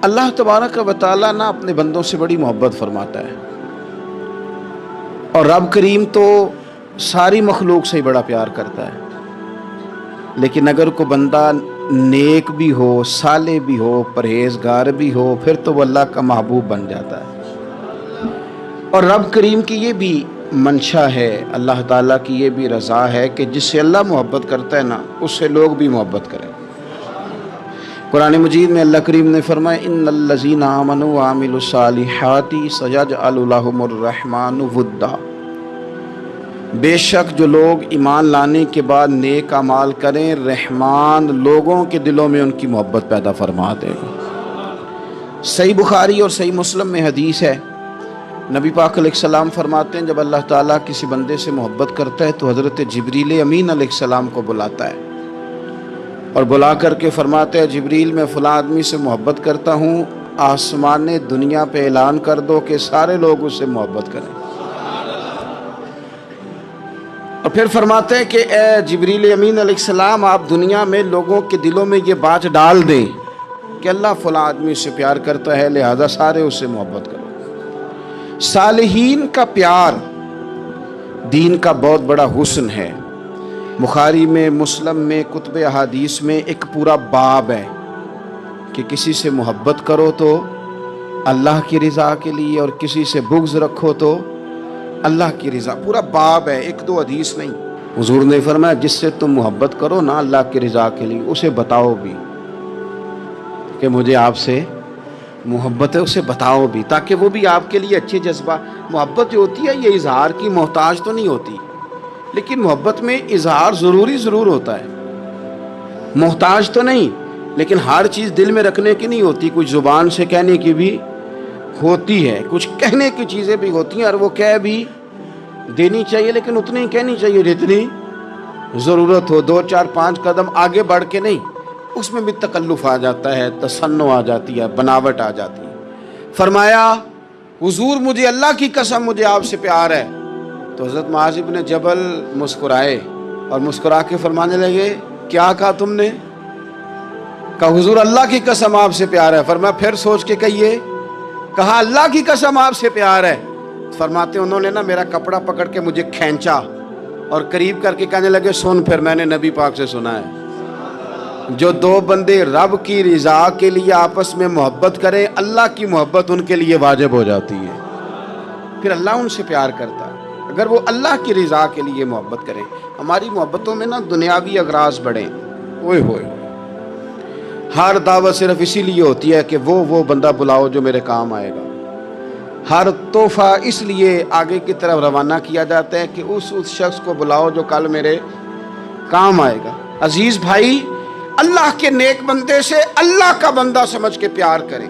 اللہ تبارک و تعالیٰ نا اپنے بندوں سے بڑی محبت فرماتا ہے، اور رب کریم تو ساری مخلوق سے ہی بڑا پیار کرتا ہے، لیکن اگر کوئی بندہ نیک بھی ہو، صالح بھی ہو، پرہیزگار بھی ہو، پھر تو وہ اللہ کا محبوب بن جاتا ہے۔ اور رب کریم کی یہ بھی منشا ہے، اللہ تعالیٰ کی یہ بھی رضا ہے کہ جس سے اللہ محبت کرتا ہے نا، اس سے لوگ بھی محبت کریں۔ قرآن مجید میں اللہ کریم نے فرمایا ان الذین آمنوا وعملوا الصالحات سیجعل لهم الرحمن ودا، بے شک جو لوگ ایمان لانے کے بعد نیک اعمال کریں، رحمان لوگوں کے دلوں میں ان کی محبت پیدا فرما دے گا۔ صحیح بخاری اور صحیح مسلم میں حدیث ہے، نبی پاک علیہ السلام فرماتے ہیں جب اللہ تعالیٰ کسی بندے سے محبت کرتا ہے تو حضرت جبریل امین علیہ السلام کو بلاتا ہے، اور بلا کر کے فرماتے ہیں جبریل میں فلاں آدمی سے محبت کرتا ہوں، آسمان دنیا پہ اعلان کر دو کہ سارے لوگ اس سے محبت کریں۔ اور پھر فرماتے ہیں کہ اے جبریل امین علیہ السلام آپ دنیا میں لوگوں کے دلوں میں یہ بات ڈال دیں کہ اللہ فلاں آدمی سے پیار کرتا ہے، لہذا سارے اس سے محبت کرو۔ صالحین کا پیار دین کا بہت بڑا حسن ہے۔ بخاری میں، مسلم میں، کتب احادیث میں ایک پورا باب ہے کہ کسی سے محبت کرو تو اللہ کی رضا کے لیے، اور کسی سے بغض رکھو تو اللہ کی رضا، پورا باب ہے، ایک دو حدیث نہیں۔ حضور نے فرمایا جس سے تم محبت کرو نا اللہ کی رضا کے لیے، اسے بتاؤ بھی کہ مجھے آپ سے محبت ہے، اسے بتاؤ بھی تاکہ وہ بھی آپ کے لیے اچھے جذبہ۔ محبت جو ہوتی ہے یہ اظہار کی محتاج تو نہیں ہوتی، لیکن محبت میں اظہار ضرور ہوتا ہے، محتاج تو نہیں، لیکن ہر چیز دل میں رکھنے کی نہیں ہوتی، کچھ زبان سے کہنے کی بھی ہوتی ہے، کچھ کہنے کی چیزیں بھی ہوتی ہیں، اور وہ کہہ بھی دینی چاہیے، لیکن اتنی ہی کہنی چاہیے جتنی ضرورت ہو، 2 4 5 قدم آگے بڑھ کے نہیں، اس میں بھی تکلف آ جاتا ہے، تصنع آ جاتی ہے، بناوٹ آ جاتی ہے۔ فرمایا حضور مجھے اللہ کی قسم مجھے آپ سے پیار ہے، تو حضرت معاذ بن جبل مسکرائے اور مسکرا کے فرمانے لگے کیا کہا تم نے؟ کہا حضور اللہ کی قسم آپ سے پیار ہے۔ فرمایا پھر سوچ کے کہیے۔ کہا اللہ کی قسم آپ سے پیار ہے۔ فرماتے انہوں نے نا میرا کپڑا پکڑ کے مجھے کھینچا اور قریب کر کے کہنے لگے سن پھر میں نے نبی پاک سے سنا ہے جو 2 بندے رب کی رضا کے لیے آپس میں محبت کریں، اللہ کی محبت ان کے لیے واجب ہو جاتی ہے، پھر اللہ ان سے پیار کرتا ہے اگر وہ اللہ کی رضا کے لیے محبت کریں۔ ہماری محبتوں میں نا دنیاوی اغراض بڑھیں، اوئے ہوئے، ہر دعوت صرف اسی لیے ہوتی ہے کہ وہ بندہ بلاؤ جو میرے کام آئے گا، ہر تحفہ اس لیے آگے کی طرف روانہ کیا جاتا ہے کہ اس شخص کو بلاؤ جو کل میرے کام آئے گا۔ عزیز بھائی، اللہ کے نیک بندے سے اللہ کا بندہ سمجھ کے پیار کریں،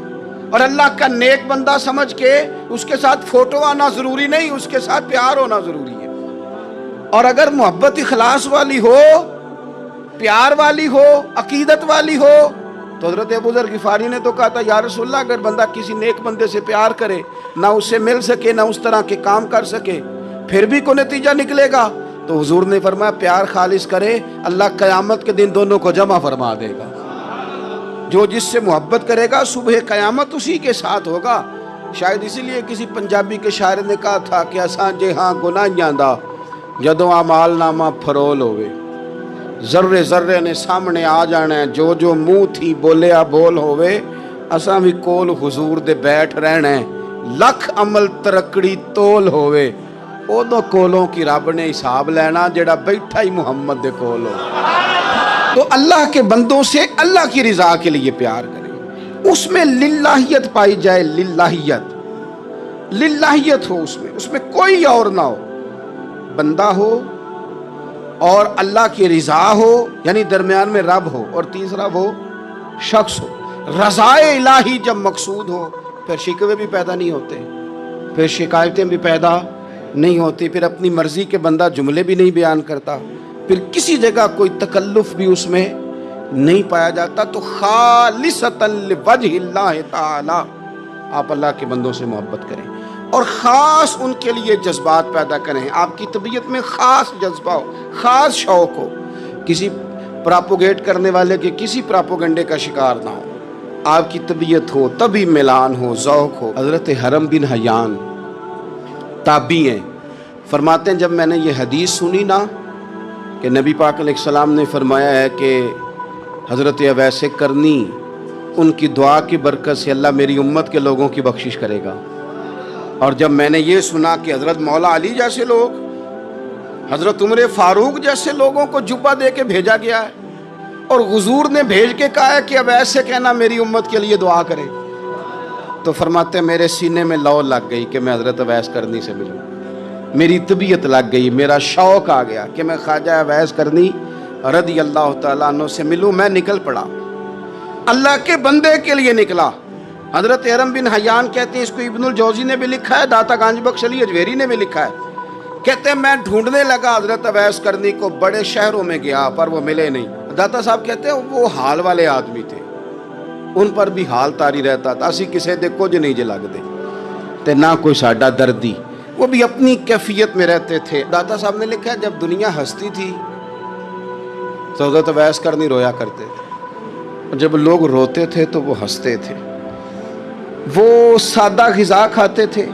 اور اللہ کا نیک بندہ سمجھ کے اس کے ساتھ فوٹو آنا ضروری نہیں، اس کے ساتھ پیار ہونا ضروری ہے۔ اور اگر محبت اخلاص والی ہو، پیار والی ہو، عقیدت والی ہو، تو حضرت ابو ذر غفاری نے تو کہا تھا یا رسول اللہ اگر بندہ کسی نیک بندے سے پیار کرے، نہ اس سے مل سکے، نہ اس طرح کے کام کر سکے، پھر بھی کوئی نتیجہ نکلے گا، تو حضور نے فرمایا پیار خالص کرے، اللہ قیامت کے دن دونوں کو جمع فرما دے گا۔ جو جس سے محبت کرے گا صبح قیامت اسی کے ساتھ ہوگا۔ شاید اسی لیے کسی پنجابی کے شاعر نے کہا تھا کہ اساں جے ہاں گناہیاں دا جدوں اعمال نامہ پھرول ہوئے، ذرے ذرے نے سامنے آ جانا ہے، جو جو منہ تھی بولیا بول ہوئے، اساں بھی کول حضور دے بیٹھ رہنا ہے، لکھ عمل ترکڑی تول ہوئے، اودوں کولوں کی رب نے حساب لینا جڑا بیٹھا ہی محمد دے کول ہو۔ تو اللہ کے بندوں سے اللہ کی رضا کے لیے پیار کریں، اس میں للہیت پائی جائے، للہیت ہو، اس میں کوئی اور نہ ہو، بندہ ہو اور اللہ کی رضا ہو، یعنی درمیان میں رب ہو، اور تیسرا وہ شخص ہو۔ رضا الہی جب مقصود ہو پھر شکوے بھی پیدا نہیں ہوتے، پھر شکایتیں بھی پیدا نہیں ہوتی، پھر اپنی مرضی کے بندہ جملے بھی نہیں بیان کرتا، پھر کسی جگہ کوئی تکلف بھی اس میں نہیں پایا جاتا۔ تو خالصۃ لوجہ اللہ تعالی آپ اللہ کے بندوں سے محبت کریں، اور خاص ان کے لیے جذبات پیدا کریں، آپ کی طبیعت میں خاص جذبہ ہو، خاص شوق ہو، کسی پراپوگیٹ کرنے والے کے کسی پراپوگنڈے کا شکار نہ ہو۔ آپ کی طبیعت ہو، تبھی ملان ہو، ذوق ہو۔ حضرت حرم بن حیان تابعی ہیں، فرماتے ہیں جب میں نے یہ حدیث سنی نا کہ نبی پاک علیہ السلام نے فرمایا ہے کہ حضرت اویس کرنی ان کی دعا کی برکت سے اللہ میری امت کے لوگوں کی بخشش کرے گا، اور جب میں نے یہ سنا کہ حضرت مولا علی جیسے لوگ، حضرت عمر فاروق جیسے لوگوں کو جبہ دے کے بھیجا گیا ہے، اور حضور نے بھیج کے کہا ہے کہ اویس سے کہنا میری امت کے لیے دعا کرے، تو فرماتے ہیں میرے سینے میں لو لگ گئی کہ میں حضرت اویس کرنی سے ملوں، میری طبیعت لگ گئی، میرا شوق آ گیا کہ میں خواجہ اویس کرنی رضی اللہ تعالیٰ عنہ سے ملوں۔ میں نکل پڑا، اللہ کے بندے کے لیے نکلا۔ حضرت حرم بن حیان کہتے ہیں، اس کو ابن الجوزی نے بھی لکھا ہے، داتا گنج بخش علی اجویری نے بھی لکھا ہے، کہتے ہیں میں ڈھونڈنے لگا حضرت اویس کرنی کو، بڑے شہروں میں گیا پر وہ ملے نہیں۔ داتا صاحب کہتے ہیں وہ حال والے آدمی تھے، ان پر بھی حال تاری رہتا تھا، اسی کسے دے کچھ نہیں جے لگ دے تے نہ کوئی ساڈا دردی، وہ بھی اپنی کیفیت میں رہتے تھے۔ داتا صاحب نے لکھا ہے جب دنیا ہستی تھی تو حضرت اویس کرنی رویا کرتے تھے، جب لوگ روتے تھے تو وہ ہنستے تھے، وہ سادہ غذا کھاتے تھے،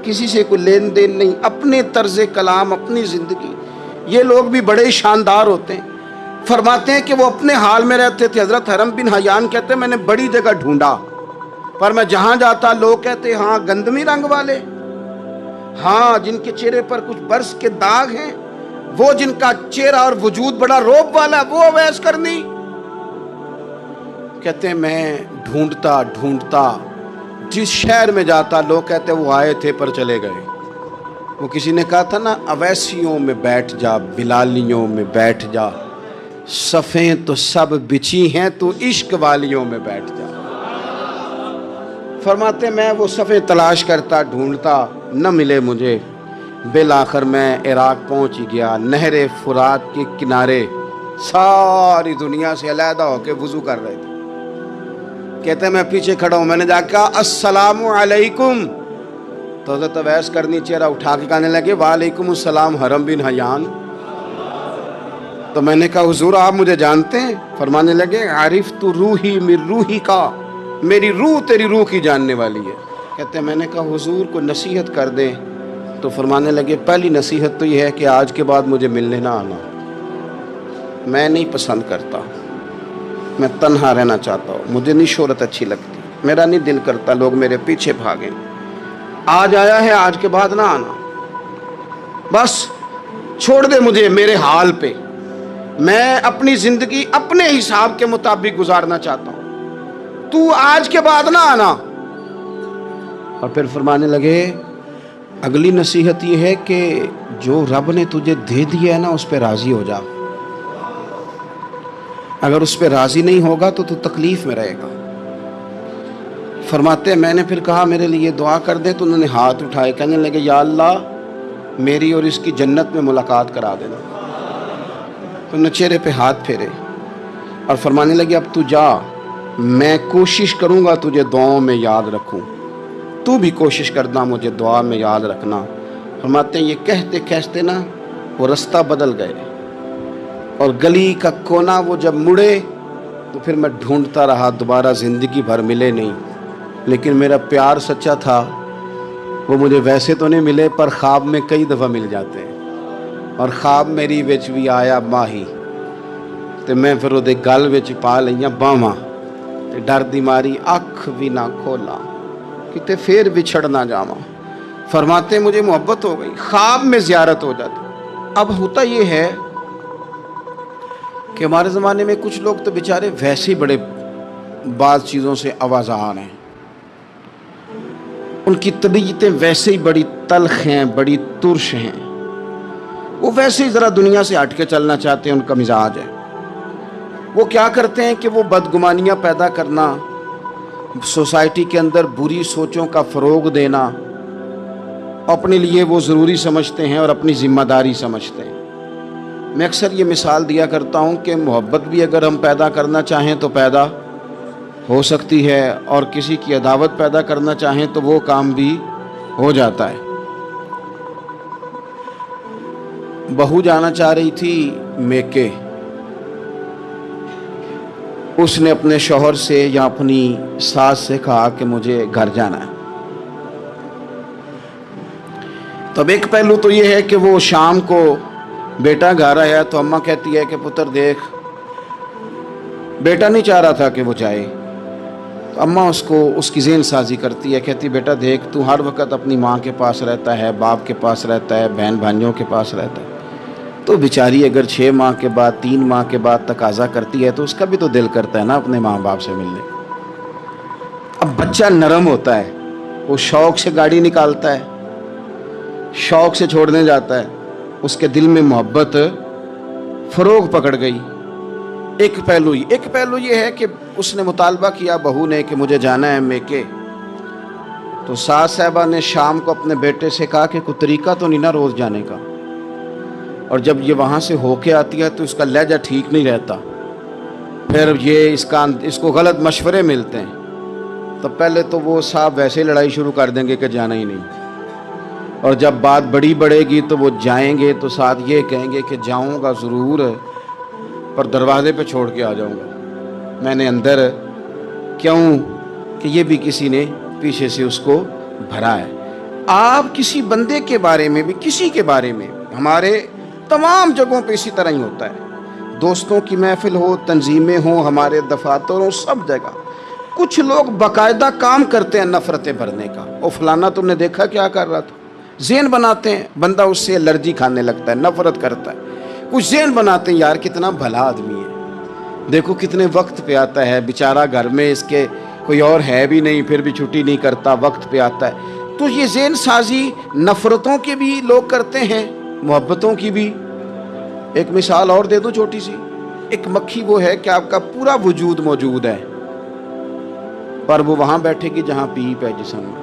کسی سے کوئی لین دین نہیں، اپنے طرز کلام، اپنی زندگی۔ یہ لوگ بھی بڑے شاندار ہوتے ہیں، فرماتے ہیں کہ وہ اپنے حال میں رہتے تھے۔ حضرت حرم بن حیان کہتے ہیں میں نے بڑی جگہ ڈھونڈا، پر میں جہاں جاتا لوگ کہتے ہاں گندمی رنگ والے، ہاں جن کے چہرے پر کچھ برس کے داغ ہیں، وہ جن کا چہرہ اور وجود بڑا روب والا، وہ اویس کرنی۔ کہتے ہیں میں ڈھونڈتا ڈھونڈتا جس شہر میں جاتا لوگ کہتے وہ آئے تھے پر چلے گئے۔ وہ کسی نے کہا تھا نا، اویسیوں میں بیٹھ جا، بلالیوں میں بیٹھ جا، صفیں تو سب بچھی ہیں، تو عشق والیوں میں بیٹھ جا۔ فرماتے میں وہ صفیں تلاش کرتا ڈھونڈتا، نہ ملے مجھے، بالآخر میں عراق پہنچ گیا۔ نہر فرات کے کنارے ساری دنیا سے علیحدہ ہو کے وضو کر رہے تھے، کہتے ہیں میں پیچھے کھڑا ہوں، میں نے جا کہا السلام علیکم، تو حضرت اویس کرنی چہرہ اٹھا کے کہنے لگے وعلیکم السلام حرم بن حیان۔ تو میں نے کہا حضور آپ مجھے جانتے ہیں؟ فرمانے لگے عرفت روحی من روحی کا، میری روح تیری روح کی جاننے والی ہے۔ کہتے ہیں میں نے کہا حضور کو نصیحت کر دیں، تو فرمانے لگے پہلی نصیحت تو یہ ہے کہ آج کے بعد مجھے ملنے نہ آنا، میں نہیں پسند کرتا، میں تنہا رہنا چاہتا ہوں، مجھے نہیں شہرت اچھی لگتی، میرا نہیں دل کرتا لوگ میرے پیچھے بھاگیں، آج آیا ہے آج کے بعد نہ آنا، بس چھوڑ دے مجھے میرے حال پہ، میں اپنی زندگی اپنے حساب کے مطابق گزارنا چاہتا ہوں، تو آج کے بعد نہ آنا۔ اور پھر فرمانے لگے اگلی نصیحت یہ ہے کہ جو رب نے تجھے دے دیا ہے نا اس پہ راضی ہو جا، اگر اس پہ راضی نہیں ہوگا تو تکلیف میں رہے گا۔ فرماتے ہیں میں نے پھر کہا میرے لیے دعا کر دے، تو انہوں نے ہاتھ اٹھائے، کہنے لگے یا اللہ میری اور اس کی جنت میں ملاقات کرا دینا۔ تو انہوں نے چہرے پہ ہاتھ پھیرے اور فرمانے لگے اب تو جا، میں کوشش کروں گا تجھے دعاؤں میں یاد رکھوں، تو بھی کوشش کرنا مجھے دعا میں یاد رکھنا۔ فرماتے ہیں یہ کہتے کہتے نا وہ رستہ بدل گئے، اور گلی کا کونا وہ جب مڑے تو پھر میں ڈھونڈتا رہا، دوبارہ زندگی بھر ملے نہیں، لیکن میرا پیار سچا تھا، وہ مجھے ویسے تو نہیں ملے پر خواب میں کئی دفعہ مل جاتے ہیں، اور خواب میری وچ بھی آیا ماہی، تے میں پھر وہ گل وچ پا لئیاں باواں، تے ڈر دی ماری اکھ بھی نہ کھولا کتے پھر بچھڑ نہ جاواں۔ فرماتے ہیں مجھے محبت ہو گئی، خواب میں زیارت ہو جاتی۔ اب ہوتا یہ ہے کہ ہمارے زمانے میں کچھ لوگ تو بیچارے ویسے ہی بڑے بعض چیزوں سے آوازان ہیں، ان کی طبیعتیں ویسے ہی بڑی تلخ ہیں، بڑی ترش ہیں، وہ ویسے ہی ذرا دنیا سے ہٹ کے چلنا چاہتے ہیں، ان کا مزاج ہے۔ وہ کیا کرتے ہیں کہ وہ بدگمانیاں پیدا کرنا، سوسائٹی کے اندر بری سوچوں کا فروغ دینا اپنے لیے وہ ضروری سمجھتے ہیں اور اپنی ذمہ داری سمجھتے ہیں۔ میں اکثر یہ مثال دیا کرتا ہوں کہ محبت بھی اگر ہم پیدا کرنا چاہیں تو پیدا ہو سکتی ہے، اور کسی کی عداوت پیدا کرنا چاہیں تو وہ کام بھی ہو جاتا ہے۔ بہو جانا چاہ رہی تھی میکے، اس نے اپنے شوہر سے یا اپنی ساس سے کہا کہ مجھے گھر جانا ہے. تو اب ایک پہلو تو یہ ہے کہ وہ شام کو بیٹا گھر آیا تو اماں کہتی ہے کہ پتر دیکھ، بیٹا نہیں چاہ رہا تھا کہ وہ جائے. تو اماں اس کی ذہن سازی کرتی ہے، کہتی بیٹا دیکھ، تو ہر وقت اپنی ماں کے پاس رہتا ہے، باپ کے پاس رہتا ہے، بہن بھائیوں کے پاس رہتا ہے. تو بیچاری اگر 6 ماہ کے بعد 3 ماہ کے بعد تقاضا کرتی ہے تو اس کا بھی تو دل کرتا ہے نا اپنے ماں باپ سے ملنے. اب بچہ نرم ہوتا ہے، وہ شوق سے گاڑی نکالتا ہے، شوق سے چھوڑنے جاتا ہے، اس کے دل میں محبت فروغ پکڑ گئی. ایک پہلو یہ ہے کہ اس نے مطالبہ کیا بہو نے کہ مجھے جانا ہے میکے. تو ساس صاحبہ نے شام کو اپنے بیٹے سے کہا کہ کوئی طریقہ تو نہیں نا روز جانے کا. اور جب یہ وہاں سے ہو کے آتی ہے تو اس کا لہجہ ٹھیک نہیں رہتا، پھر یہ اس کو غلط مشورے ملتے ہیں. تو پہلے تو وہ صاحب ویسے لڑائی شروع کر دیں گے کہ جانا ہی نہیں، اور جب بات بڑی بڑھے گی تو وہ جائیں گے تو ساتھ یہ کہیں گے کہ جاؤں گا ضرور پر دروازے پہ چھوڑ کے آ جاؤں گا، میں نے اندر کیوں کہ یہ بھی کسی نے پیچھے سے اس کو بھرا ہے. آپ کسی بندے کے بارے میں بھی، کسی کے بارے میں، ہمارے تمام جگہوں پہ اسی طرح ہی ہوتا ہے. دوستوں کی محفل ہو، تنظیمیں ہوں، ہمارے دفاتر ہوں، سب جگہ کچھ لوگ باقاعدہ کام کرتے ہیں نفرتیں بھرنے کا. او فلانا تم نے دیکھا کیا کر رہا تھا، ذہن بناتے ہیں، بندہ اس سے الرجی کھانے لگتا ہے، نفرت کرتا ہے. کچھ ذہن بناتے ہیں یار کتنا بھلا آدمی ہے، دیکھو کتنے وقت پہ آتا ہے، بیچارہ گھر میں اس کے کوئی اور ہے بھی نہیں پھر بھی چھٹی نہیں کرتا، وقت پہ آتا ہے. تو یہ ذہن سازی نفرتوں کے بھی لوگ کرتے ہیں، محبتوں کی بھی. ایک مثال اور دے دو چھوٹی سی. ایک مکھی وہ ہے کہ آپ کا پورا وجود موجود ہے پر وہ وہاں بیٹھے گی جہاں پیپ ہے جسم میں،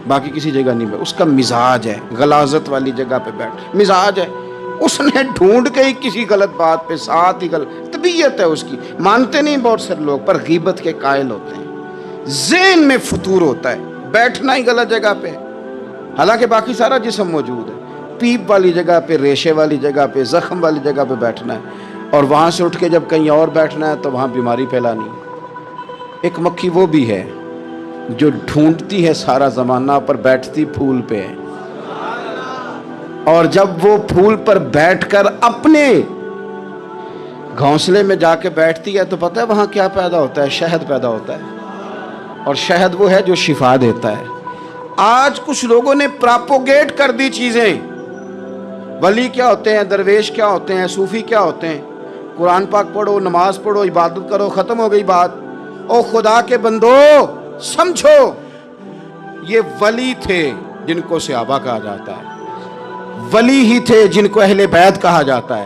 باقی کسی جگہ نہیں بیٹھ. اس کا مزاج ہے غلاظت والی جگہ پہ بیٹھ، مزاج ہے، اس نے ڈھونڈ کے ہی کسی غلط بات پہ ساتھ ہی غلط طبیعت ہے اس کی. مانتے نہیں بہت سے لوگ پر غیبت کے قائل ہوتے ہیں. ذہن میں فطور ہوتا ہے، بیٹھنا ہی غلط جگہ پہ، حالانکہ باقی سارا جسم موجود ہے. پیپ والی جگہ پہ، ریشے والی جگہ پہ، زخم والی جگہ پہ بیٹھنا ہے، اور وہاں سے اٹھ کے جب کہیں اور بیٹھنا ہے تو وہاں بیماری پھیلانی. ایک مکھی وہ بھی ہے جو ڈھونڈتی ہے سارا زمانہ پر بیٹھتی پھول پہ ہے، اور جب وہ پھول پر بیٹھ کر اپنے گھونسلے میں جا کے بیٹھتی ہے تو پتہ ہے وہاں کیا پیدا ہوتا ہے؟ شہد پیدا ہوتا ہے، اور شہد وہ ہے جو شفا دیتا ہے. آج کچھ لوگوں نے پراپوگیٹ کر دی چیزیں. ولی کیا ہوتے ہیں، درویش کیا ہوتے ہیں، صوفی کیا ہوتے ہیں، قرآن پاک پڑھو، نماز پڑھو، عبادت کرو، ختم ہو گئی بات. او خدا کے بندو سمجھو، یہ ولی تھے جن کو صحابہ کہا جاتا ہے، ولی ہی تھے جن کو اہل بیت کہا جاتا ہے.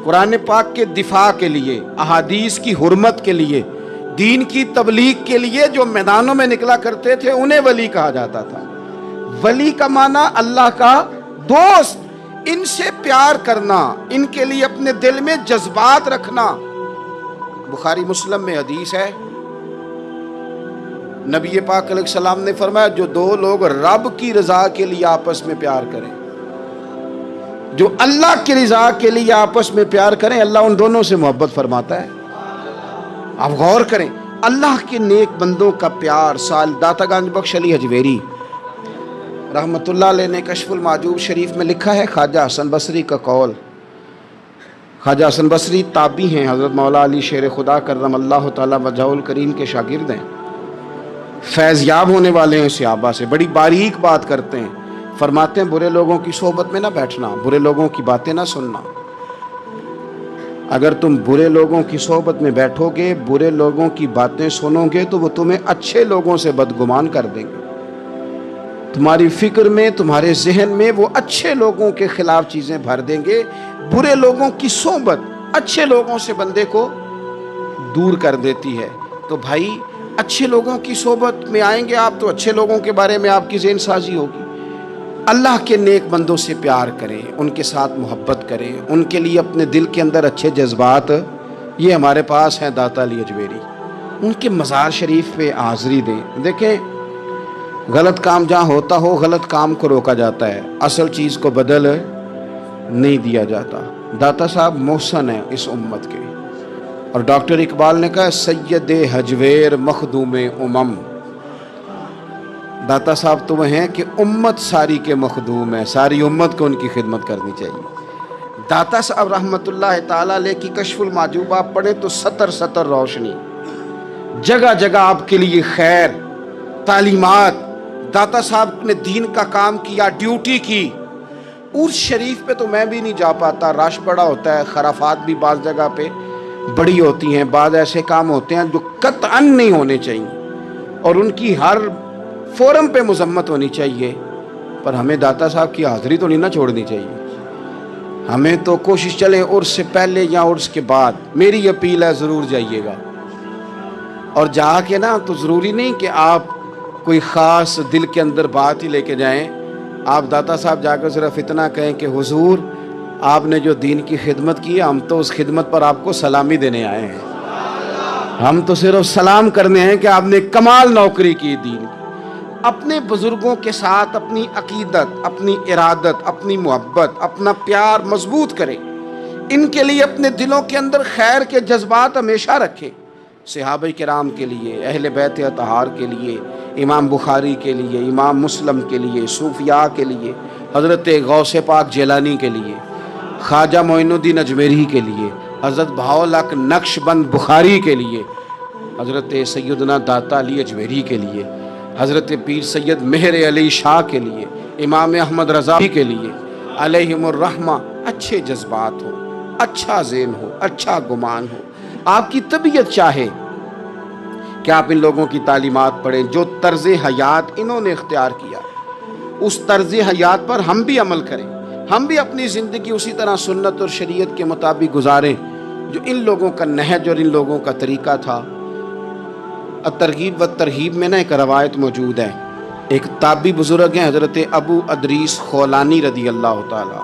قرآن پاک کے دفاع کے لیے، احادیث کی حرمت کے لیے، دین کی تبلیغ کے لیے جو میدانوں میں نکلا کرتے تھے انہیں ولی کہا جاتا تھا. ولی کا معنی اللہ کا دوست، ان سے پیار کرنا، ان کے لیے اپنے دل میں جذبات رکھنا. بخاری مسلم میں حدیث ہے، نبی پاک علیہ السلام نے فرمایا جو دو لوگ رب کی رضا کے لیے آپس میں پیار کریں، جو اللہ کی رضا کے لیے آپس میں پیار کریں، اللہ ان دونوں سے محبت فرماتا ہے. آپ غور کریں، اللہ کے نیک بندوں کا پیار. سال داتا گنج بخش علی حجویری رحمت اللہ علیہ نے کشف المعجوب شریف میں لکھا ہے خواجہ حسن بصری کا قول. خواجہ حسن بصری تابعی ہیں، حضرت مولا علی شیر خدا کرم اللہ تعالی وجہہ الکریم کے شاگرد ہیں، فیض یاب ہونے والے ہیں صحابہ سے، بڑی باریک بات کرتے ہیں. فرماتے ہیں برے لوگوں کی صحبت میں نہ بیٹھنا، برے لوگوں کی باتیں نہ سننا. اگر تم برے لوگوں کی صحبت میں بیٹھو گے، برے لوگوں کی باتیں سنو گے تو وہ تمہیں اچھے لوگوں سے بدگمان کر دیں گے. تمہاری فکر میں، تمہارے ذہن میں وہ اچھے لوگوں کے خلاف چیزیں بھر دیں گے. برے لوگوں کی صحبت اچھے لوگوں سے بندے کو دور کر دیتی ہے. تو بھائی اچھے لوگوں کی صحبت میں آئیں گے آپ تو اچھے لوگوں کے بارے میں آپ کی ذہن سازی ہوگی. اللہ کے نیک بندوں سے پیار کریں، ان کے ساتھ محبت کریں، ان کے لیے اپنے دل کے اندر اچھے جذبات. یہ ہمارے پاس ہیں داتا علی حجویری، ان کے مزار شریف پہ حاضری دیں. دیکھیں غلط کام جہاں ہوتا ہو غلط کام کو روکا جاتا ہے، اصل چیز کو بدل نہیں دیا جاتا. داتا صاحب محسن ہیں اس امت کے، اور ڈاکٹر اقبال نے کہا سید ہجویر مخدوم امم، داتا صاحب تو وہ ہیں کہ امت ساری کے مخدوم ہیں، ساری امت کو ان کی خدمت کرنی چاہیے۔ داتا صاحب رحمۃ اللہ تعالیٰ علیہ کی کشف المحجوب آپ پڑھیں تو سطر سطر روشنی، جگہ جگہ آپ کے لیے خیر، تعلیمات۔ داتا صاحب نے دین کا کام کیا، ڈیوٹی کی۔ عرس شریف پہ تو میں بھی نہیں جا پاتا، رش بڑا ہوتا ہے، خرافات بھی بعض جگہ پہ بڑی ہوتی ہیں، بعض ایسے کام ہوتے ہیں جو قطعاً نہیں ہونے چاہیے اور ان کی ہر فورم پہ مذمت ہونی چاہیے، پر ہمیں داتا صاحب کی حاضری تو نہیں نہ چھوڑنی چاہیے۔ ہمیں تو کوشش چلے عرس سے پہلے یا عرس کے بعد، میری اپیل ہے ضرور جائیے گا، اور جا کے نا تو ضروری نہیں کہ آپ کوئی خاص دل کے اندر بات ہی لے کے جائیں۔ آپ داتا صاحب جا کر صرف اتنا کہیں کہ حضور آپ نے جو دین کی خدمت کی، ہم تو اس خدمت پر آپ کو سلامی دینے آئے ہیں، ہم تو صرف سلام کرنے ہیں کہ آپ نے کمال نوکری کی دین کی۔ اپنے بزرگوں کے ساتھ اپنی عقیدت، اپنی ارادت، اپنی محبت، اپنا پیار مضبوط کریں، ان کے لیے اپنے دلوں کے اندر خیر کے جذبات ہمیشہ رکھیں۔ صحابہ کرام کے لیے، اہل بیت اطہار کے لیے، امام بخاری کے لیے، امام مسلم کے لیے، صوفیاء کے لیے، حضرت غوث پاک جیلانی کے لیے، خواجہ معین الدین اجمیری کے لیے، حضرت بہاؤالحق نقش بند بخاری کے لیے، حضرت سیدنا داتا علی اجمیری کے لیے، حضرت پیر سید مہر علی شاہ کے لیے، امام احمد رضا کے لیے، علیہم الرحمہ۔ اچھے جذبات ہو، اچھا ذہن ہو، اچھا گمان ہو، آپ کی طبیعت چاہے کہ آپ ان لوگوں کی تعلیمات پڑھیں، جو طرز حیات انہوں نے اختیار کیا اس طرز حیات پر ہم بھی عمل کریں، ہم بھی اپنی زندگی اسی طرح سنت اور شریعت کے مطابق گزاریں جو ان لوگوں کا نہج اور ان لوگوں کا طریقہ تھا۔ الترغیب و ترہیب میں نا ایک روایت موجود ہے، ایک تابعی بزرگ ہیں حضرت ابو ادریس خولانی رضی اللہ تعالی،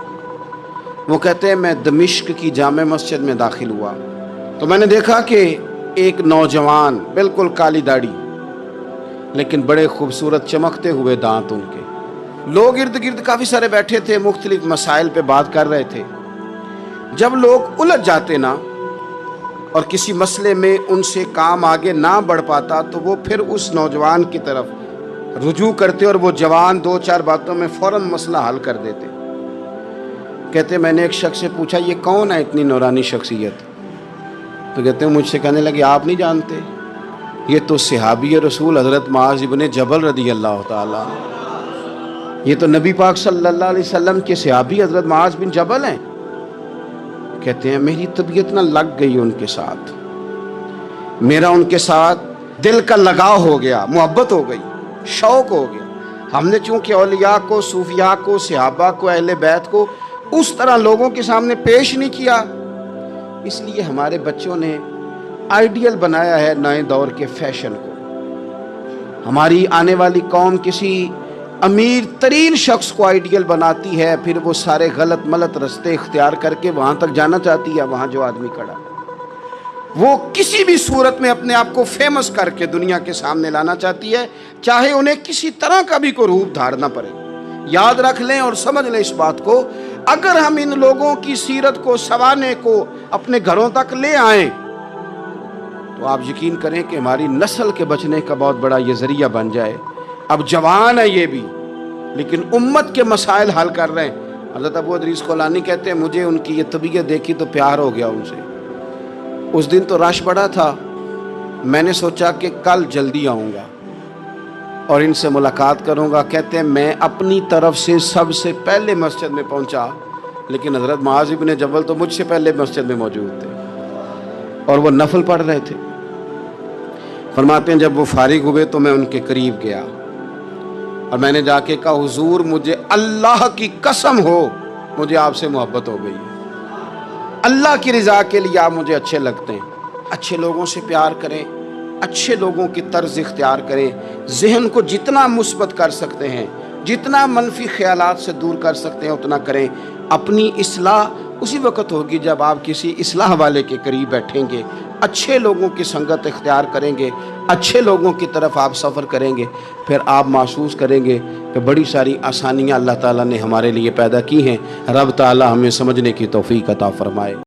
وہ کہتے ہیں میں دمشق کی جامع مسجد میں داخل ہوا تو میں نے دیکھا کہ ایک نوجوان، بالکل کالی داڑھی لیکن بڑے خوبصورت چمکتے ہوئے دانت ان کے، لوگ ارد گرد کافی سارے بیٹھے تھے، مختلف مسائل پہ بات کر رہے تھے۔ جب لوگ الجھ جاتے نا اور کسی مسئلے میں ان سے کام آگے نہ بڑھ پاتا تو وہ پھر اس نوجوان کی طرف رجوع کرتے اور وہ جوان دو چار باتوں میں فوراً مسئلہ حل کر دیتے۔ کہتے میں نے ایک شخص سے پوچھا یہ کون ہے اتنی نورانی شخصیت؟ تو کہتے ہیں مجھ سے کہنے لگے آپ نہیں جانتے، یہ تو صحابی رسول حضرت معاذ ابن جبل رضی اللہ تعالیٰ، یہ تو نبی پاک صلی اللہ علیہ وسلم کے صحابی حضرت معاذ بن جبل ہیں۔ کہتے ہیں میری طبیعت نہ لگ گئی ان کے ساتھ، میرا ان کے ساتھ دل کا لگاؤ ہو گیا، محبت ہو گئی، شوق ہو گیا۔ ہم نے چونکہ اولیاء کو، صوفیاء کو، صحابہ کو، اہل بیت کو اس طرح لوگوں کے سامنے پیش نہیں کیا، اس لیے ہمارے بچوں نے آئیڈیل بنایا ہے نئے دور کے فیشن کو۔ ہماری آنے والی قوم کسی امیر ترین شخص کو آئیڈیل بناتی ہے، پھر وہ سارے غلط ملت رستے اختیار کر کے وہاں تک جانا چاہتی ہے، وہاں جو آدمی کھڑا وہ کسی بھی صورت میں اپنے آپ کو فیمس کر کے دنیا کے سامنے لانا چاہتی ہے، چاہے انہیں کسی طرح کا بھی کوئی روپ دھارنا پڑے۔ یاد رکھ لیں اور سمجھ لیں اس بات کو، اگر ہم ان لوگوں کی سیرت کو، سوانے کو اپنے گھروں تک لے آئیں تو آپ یقین کریں کہ ہماری نسل کے بچنے کا بہت بڑا یہ ذریعہ بن جائے۔ اب جوان ہے یہ بھی لیکن امت کے مسائل حل کر رہے ہیں۔ حضرت ابو ادریس خولانی کہتے ہیں مجھے ان کی یہ طبیعت دیکھی تو پیار ہو گیا ان سے۔ اس دن تو رش بڑا تھا، میں نے سوچا کہ کل جلدی آؤں گا اور ان سے ملاقات کروں گا۔ کہتے ہیں میں اپنی طرف سے سب سے پہلے مسجد میں پہنچا، لیکن حضرت معاذ ابن جبل تو مجھ سے پہلے مسجد میں موجود تھے اور وہ نفل پڑھ رہے تھے۔ فرماتے ہیں جب وہ فارغ ہوئے تو میں ان کے قریب گیا اور میں نے جا کے کہا حضور مجھے اللہ کی قسم ہو مجھے آپ سے محبت ہو گئی، اللہ کی رضا کے لیے آپ مجھے اچھے لگتے ہیں۔ اچھے لوگوں سے پیار کریں، اچھے لوگوں کی طرز اختیار کریں، ذہن کو جتنا مثبت کر سکتے ہیں، جتنا منفی خیالات سے دور کر سکتے ہیں اتنا کریں۔ اپنی اصلاح اسی وقت ہوگی جب آپ کسی اصلاح والے کے قریب بیٹھیں گے، اچھے لوگوں کی سنگت اختیار کریں گے، اچھے لوگوں کی طرف آپ سفر کریں گے، پھر آپ محسوس کریں گے کہ بڑی ساری آسانیاں اللہ تعالیٰ نے ہمارے لیے پیدا کی ہیں۔ رب تعالیٰ ہمیں سمجھنے کی توفیق عطا فرمائے۔